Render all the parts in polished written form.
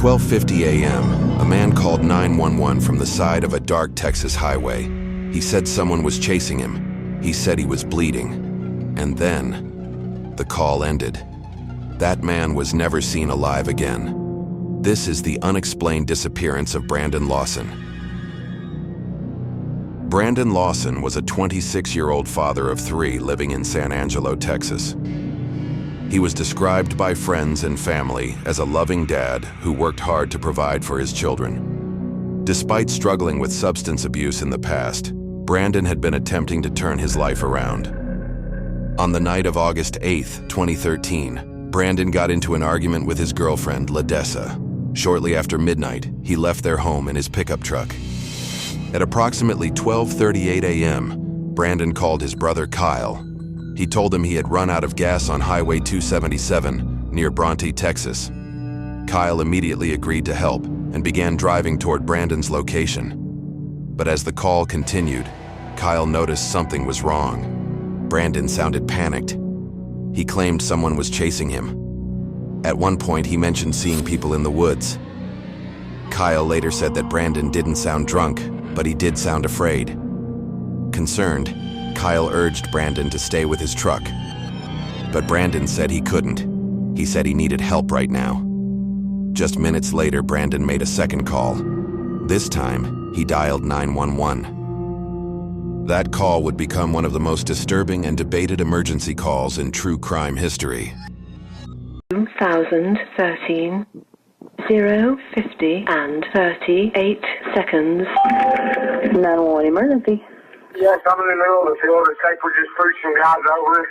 12:50 a.m., a man called 911 from the side of a dark Texas highway. He said someone was chasing him. He said he was bleeding. And then, the call ended. That man was never seen alive again. This is the unexplained disappearance of Brandon Lawson. Brandon Lawson was a 26-year-old father of 3 living in San Angelo, Texas. He was described by friends and family as a loving dad who worked hard to provide for his children. Despite struggling with substance abuse in the past, Brandon had been attempting to turn his life around. On the night of August 8, 2013, Brandon got into an argument with his girlfriend, Ladessa. Shortly after midnight, he left their home in his pickup truck. At approximately 12:38 a.m., Brandon called his brother Kyle. He told him he had run out of gas on Highway 277 near Bronte, Texas. Kyle immediately agreed to help and began driving toward Brandon's location. But as the call continued, Kyle noticed something was wrong. Brandon sounded panicked. He claimed someone was chasing him. At one point, he mentioned seeing people in the woods. Kyle later said that Brandon didn't sound drunk, but he did sound afraid. Concerned, Kyle urged Brandon to stay with his truck. But Brandon said he couldn't. He said he needed help right now. Just minutes later, Brandon made a second call. This time, he dialed 911. That call would become one of the most disturbing and debated emergency calls in true crime history. 2013, 0:50 and 38 seconds. 911 emergency. Yes, I'm in the middle of the field. It's like we just pushed some guys over.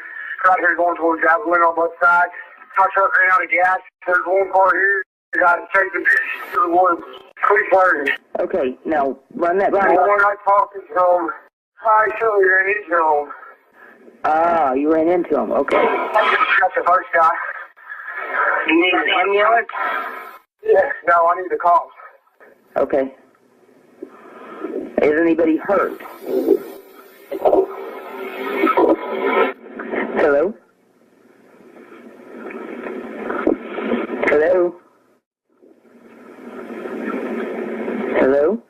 Right here going towards Javelin on both sides. My truck ran out of gas. There's one car here. You got to take the to the woods. Please hurry. Okay, now run that by me. The one I talked to him, I surely ran into him. Ah, you ran into him. Okay. That's the first guy. You need an ambulance? Yes, no, I need the cops. Okay. Is anybody hurt? Hello? Hello? Hello?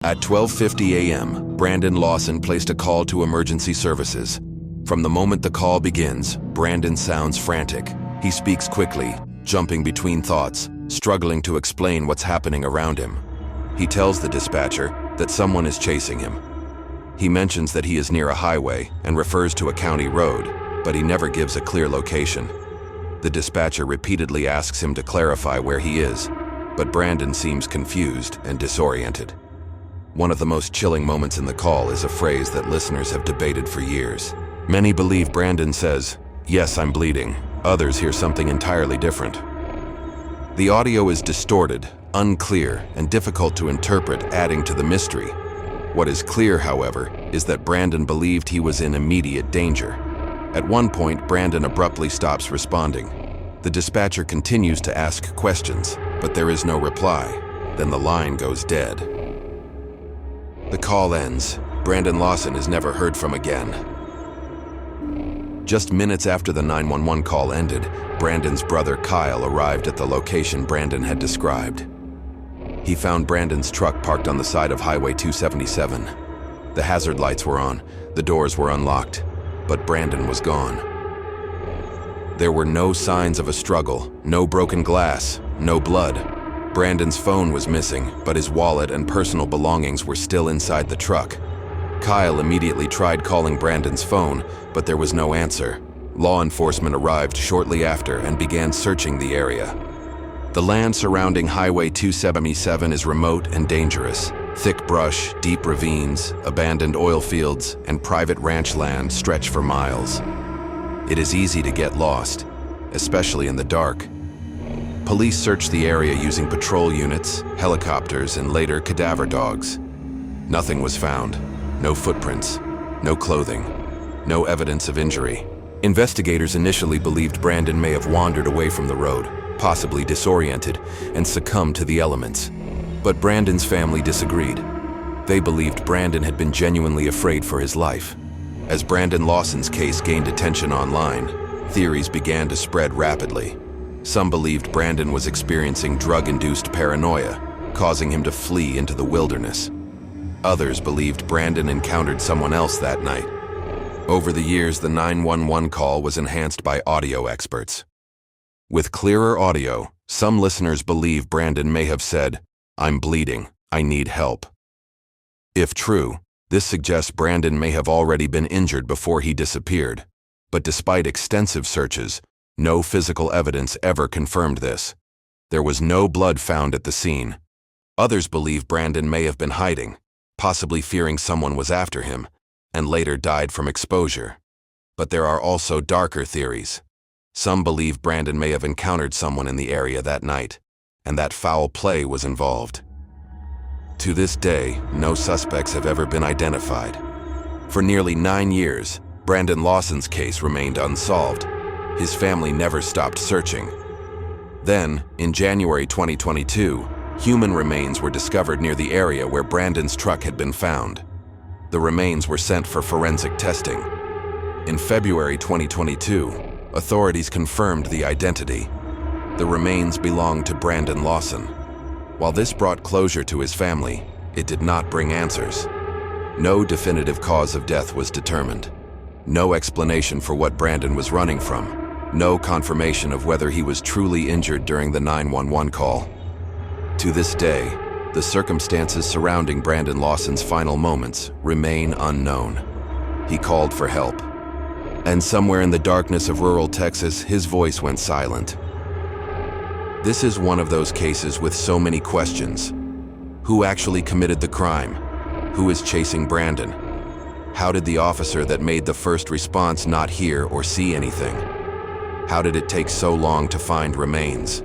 At 12:50 a.m., Brandon Lawson placed a call to emergency services. From the moment the call begins, Brandon sounds frantic. He speaks quickly, jumping between thoughts, struggling to explain what's happening around him. He tells the dispatcher that someone is chasing him. He mentions that he is near a highway and refers to a county road, but he never gives a clear location. The dispatcher repeatedly asks him to clarify where he is, but Brandon seems confused and disoriented. One of the most chilling moments in the call is a phrase that listeners have debated for years. Many believe Brandon says, "Yes, I'm bleeding." Others hear something entirely different. The audio is distorted, unclear, and difficult to interpret, adding to the mystery. What is clear, however, is that Brandon believed he was in immediate danger. At one point, Brandon abruptly stops responding. The dispatcher continues to ask questions, but there is no reply. Then the line goes dead. The call ends. Brandon Lawson is never heard from again. Just minutes after the 911 call ended, Brandon's brother Kyle arrived at the location Brandon had described. He found Brandon's truck parked on the side of Highway 277. The hazard lights were on, the doors were unlocked, but Brandon was gone. There were no signs of a struggle, no broken glass, no blood. Brandon's phone was missing, but his wallet and personal belongings were still inside the truck. Kyle immediately tried calling Brandon's phone, but there was no answer. Law enforcement arrived shortly after and began searching the area. The land surrounding Highway 277 is remote and dangerous. Thick brush, deep ravines, abandoned oil fields, and private ranch land stretch for miles. It is easy to get lost, especially in the dark. Police searched the area using patrol units, helicopters, and later cadaver dogs. Nothing was found. No footprints, no clothing, no evidence of injury. Investigators initially believed Brandon may have wandered away from the road, possibly disoriented, and succumbed to the elements. But Brandon's family disagreed. They believed Brandon had been genuinely afraid for his life. As Brandon Lawson's case gained attention online, theories began to spread rapidly. Some believed Brandon was experiencing drug-induced paranoia, causing him to flee into the wilderness. Others believed Brandon encountered someone else that night. Over the years, the 911 call was enhanced by audio experts. With clearer audio, some listeners believe Brandon may have said, "I'm bleeding, I need help." If true, this suggests Brandon may have already been injured before he disappeared. But despite extensive searches, no physical evidence ever confirmed this. There was no blood found at the scene. Others believe Brandon may have been hiding, possibly fearing someone was after him, and later died from exposure. But there are also darker theories. Some believe Brandon may have encountered someone in the area that night, and that foul play was involved. To this day, no suspects have ever been identified. For nearly 9 years, Brandon Lawson's case remained unsolved. His family never stopped searching. Then, in January 2022, human remains were discovered near the area where Brandon's truck had been found. The remains were sent for forensic testing. In February 2022, authorities confirmed the identity. The remains belonged to Brandon Lawson. While this brought closure to his family, it did not bring answers. No definitive cause of death was determined. No explanation for what Brandon was running from. No confirmation of whether he was truly injured during the 911 call. To this day, the circumstances surrounding Brandon Lawson's final moments remain unknown. He called for help. And somewhere in the darkness of rural Texas, his voice went silent. This is one of those cases with so many questions. Who actually committed the crime? Who is chasing Brandon? How did the officer that made the first response not hear or see anything? How did it take so long to find remains?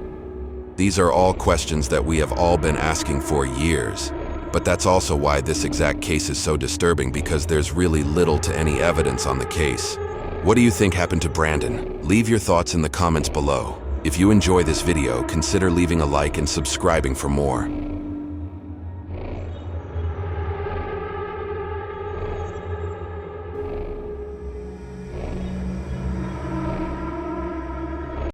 These are all questions that we have all been asking for years. But that's also why this exact case is so disturbing, because there's really little to any evidence on the case. What do you think happened to Brandon? Leave your thoughts in the comments below. If you enjoy this video, consider leaving a like and subscribing for more.